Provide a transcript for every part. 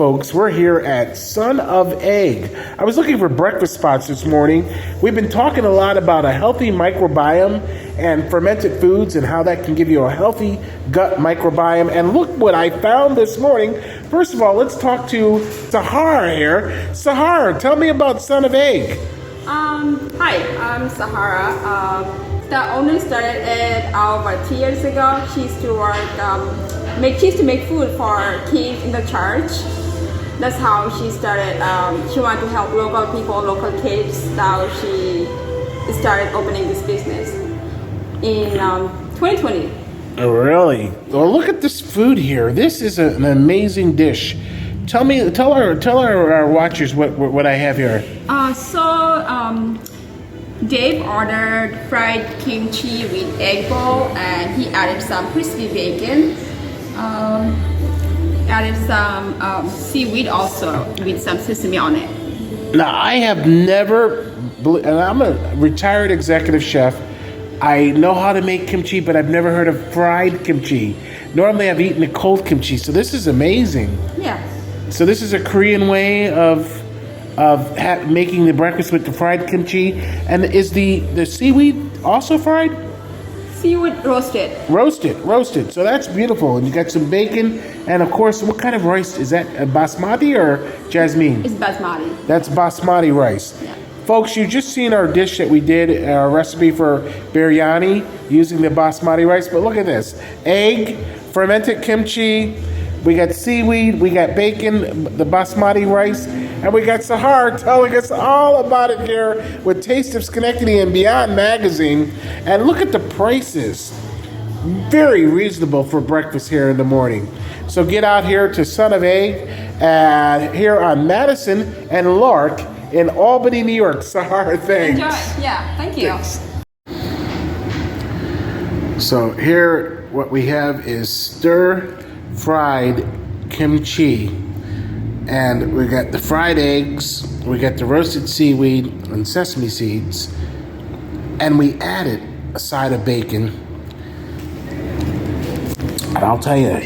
folks, we're here at Son of Egg. I was looking for breakfast spots this morning. We've been talking a lot about a healthy microbiome and fermented foods and how that can give you a healthy gut microbiome. And look what I found this morning. First of all, let's talk to Sahara here. Sahara, tell me about Son of Egg. Hi, I'm Sahara. The owner started it over 2 years ago. She used to work, she used to make food for kids in the church. That's how she started. She wanted to help local people, local kids. So she started opening this business in 2020. Oh, really? Well, look at this food here. This is an amazing dish. Tell our watchers what I have here. Dave ordered fried kimchi with egg bowl, and he added some crispy bacon. Added some seaweed also with some sesame on it. Now, I have never, and I'm a retired executive chef. I know how to make kimchi, but I've never heard of fried kimchi. Normally, I've eaten a cold kimchi, so this is amazing. Yeah. So this is a Korean way of making the breakfast with the fried kimchi. And is the seaweed also fried? Seaweed roasted. Roasted. So that's beautiful. And you got some bacon. And of course, what kind of rice? Is that basmati or jasmine? It's basmati. That's basmati rice. Yeah. Folks, you just seen our dish that we did, our recipe for biryani using the basmati rice. But look at this. Egg, fermented kimchi. We got seaweed, we got bacon, the basmati rice, and we got Sahar telling us all about it here with Taste of Schenectady and Beyond magazine. And look at the prices. Very reasonable for breakfast here in the morning. So get out here to Son of Egg here on Madison and Lark in Albany, New York. Sahar, thanks. Enjoy. Yeah, thank you. Thanks. So here what we have is stir-fried kimchi. And we got the fried eggs, we got the roasted seaweed and sesame seeds, and we added a side of bacon. And I'll tell you,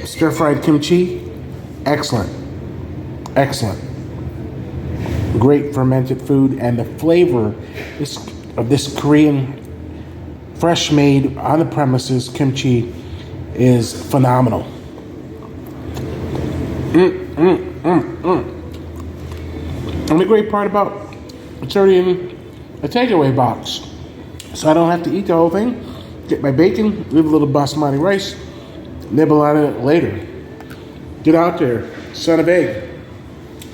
stir-fried kimchi, excellent. Great fermented food, and the flavor of this Korean, fresh-made, on the premises kimchi is phenomenal. And the great part about it's already in a takeaway box, so I don't have to eat the whole thing. Get my bacon, leave a little basmati rice, nibble on it later. Get out there, Son of Egg,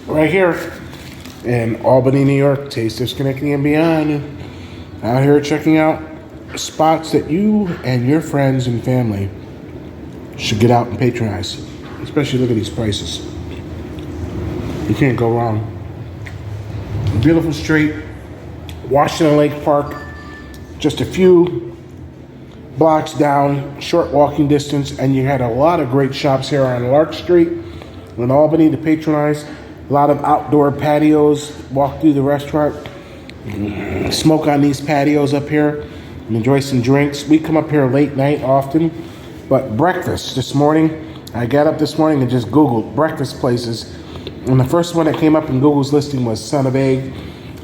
right here in Albany, New York. Taste of Schenectady and Beyond. Out here checking out spots that you and your friends and family should get out and patronize. Especially look at these prices. You can't go wrong. Beautiful street, Washington Lake Park, just a few blocks down, short walking distance, and you had a lot of great shops here on Lark Street in Albany to patronize. A lot of outdoor patios, walk through the restaurant, smoke on these patios up here, and enjoy some drinks. We come up here late night often, but breakfast this morning, I got up this morning and just Googled breakfast places, and the first one that came up in Google's listing was Son of Egg.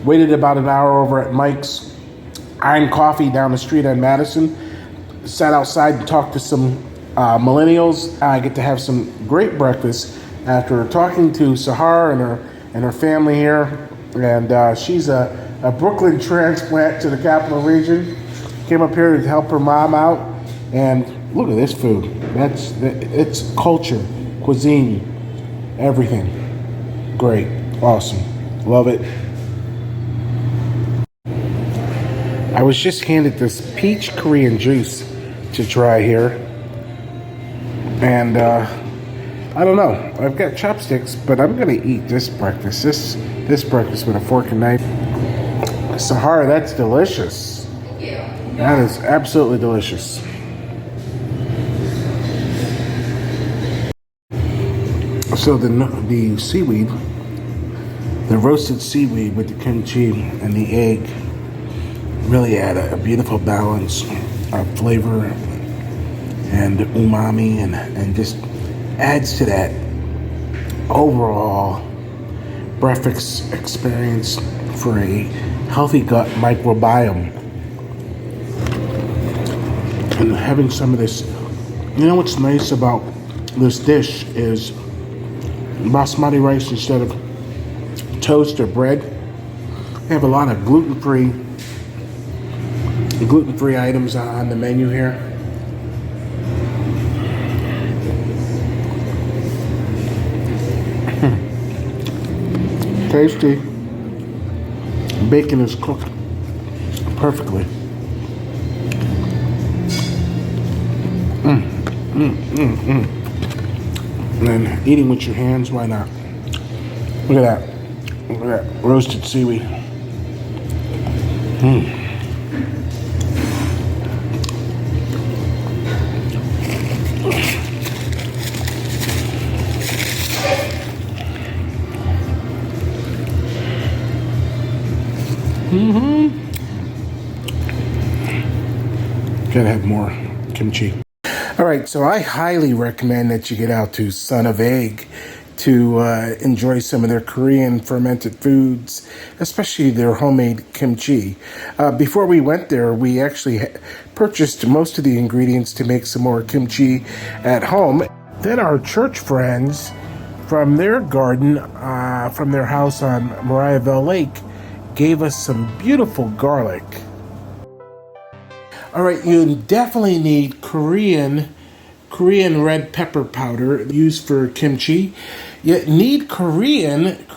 Waited about an hour over at Mike's Iron Coffee down the street on Madison. Sat outside and talked to some millennials. I get to have some great breakfast after talking to Sahar and her family here. And she's a Brooklyn transplant to the capital region. Came up here to help her mom out. And look at this food. It's culture, cuisine, everything. Great, awesome, love it. I was just handed this peach Korean juice to try here, and I don't know. I've got chopsticks, but I'm gonna eat this breakfast. This breakfast with a fork and knife. Sahara, that's delicious. Thank you. That is absolutely delicious. So the seaweed, the roasted seaweed with the kimchi and the egg really add a beautiful balance of flavor and umami and just adds to that overall breakfast experience for a healthy gut microbiome. And having some of this, you know what's nice about this dish is basmati rice instead of toast or bread. They have a lot of gluten-free items on the menu here. Tasty. Bacon is cooked perfectly. And then eating with your hands, why not? Look at that. Look at that roasted seaweed. Gotta have more kimchi. All right, so I highly recommend that you get out to Son of Egg to enjoy some of their Korean fermented foods, especially their homemade kimchi. Before we went there, we actually purchased most of the ingredients to make some more kimchi at home. Then our church friends from their garden, from their house on Mariahville Lake, gave us some beautiful garlic. All right, you definitely need Korean red pepper powder used for kimchi. You need Korean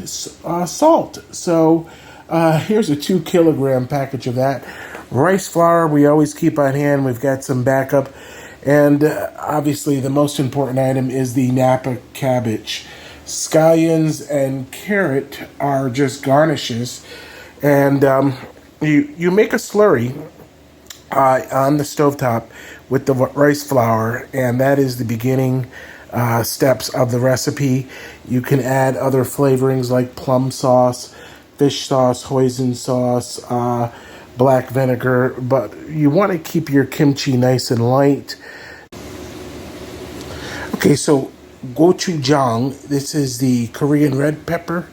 salt. So here's a 2 kilogram package of that. Rice flour we always keep on hand. We've got some backup. And obviously the most important item is the Napa cabbage. Scallions and carrot are just garnishes. And you make a slurry on the stovetop with the rice flour, and that is the beginning steps of the recipe. You can add other flavorings like plum sauce, fish sauce, hoisin sauce, black vinegar, but you want to keep your kimchi nice and light. Okay, so gochujang, this is the Korean red pepper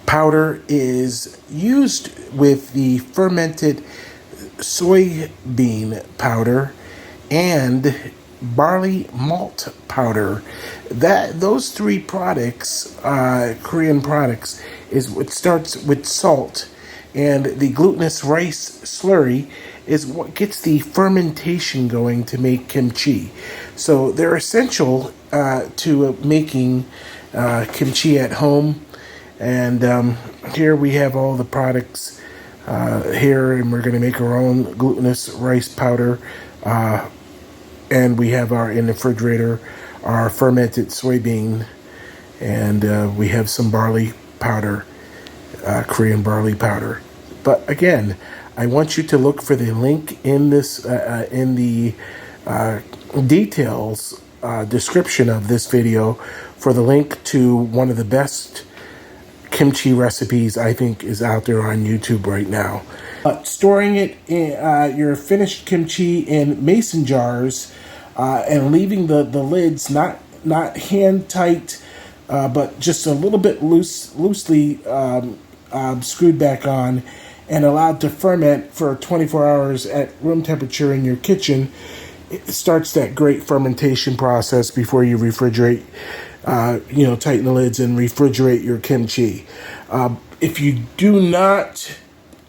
powder, is used with the fermented soybean powder and barley malt powder. Those 3 products, Korean products, is what starts with salt, and the glutinous rice slurry is what gets the fermentation going to make kimchi. So they're essential to making kimchi at home. And here we have all the products here, and we're going to make our own glutinous rice powder. And we have in the refrigerator our fermented soybean, and we have some barley powder, Korean barley powder. But again, I want you to look for the link in this in the details description of this video for the link to one of the best kimchi recipes I think is out there on YouTube right now. Storing it in your finished kimchi in mason jars and leaving the lids not hand tight, but just a little bit loosely screwed back on, and allowed to ferment for 24 hours at room temperature in your kitchen. It starts that great fermentation process before you refrigerate, tighten the lids and refrigerate your kimchi. If you do not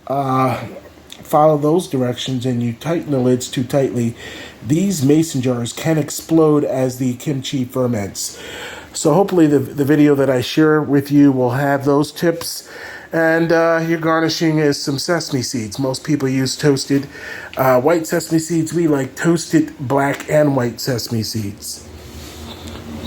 follow those directions and you tighten the lids too tightly, these mason jars can explode as the kimchi ferments. So hopefully the video that I share with you will have those tips. And your garnishing is some sesame seeds. Most people use toasted white sesame seeds. We like toasted black and white sesame seeds.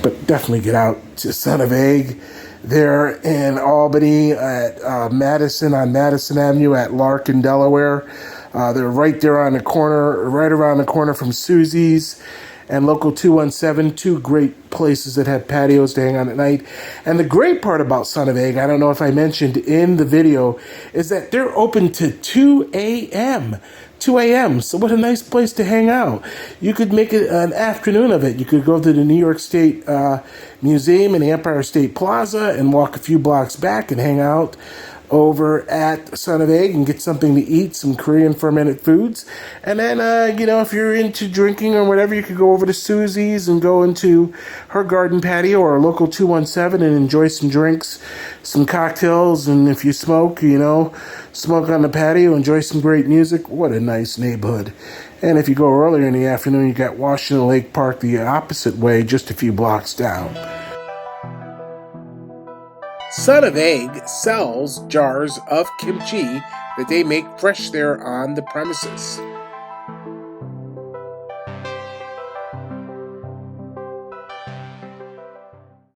But definitely get out to Son of Egg. They're in Albany at Madison on Madison Avenue at Lark in Delaware. They're right there on the corner, right around the corner from Susie's. and Local 217, two great places that have patios to hang out at night. And the great part about Son of Egg, I don't know if I mentioned in the video, is that they're open to 2 a.m. 2 a.m. So what a nice place to hang out. You could make it an afternoon of it. You could go to the New York State Museum and the Empire State Plaza and walk a few blocks back and hang out over at Son of Egg and get something to eat, some Korean fermented foods. And then, if you're into drinking or whatever, you could go over to Susie's and go into her garden patio or Local 217 and enjoy some drinks, some cocktails. And if you smoke, smoke on the patio, enjoy some great music. What a nice neighborhood. And if you go earlier in the afternoon, you got Washington Lake Park the opposite way, just a few blocks down. Son of Egg sells jars of kimchi that they make fresh there on the premises.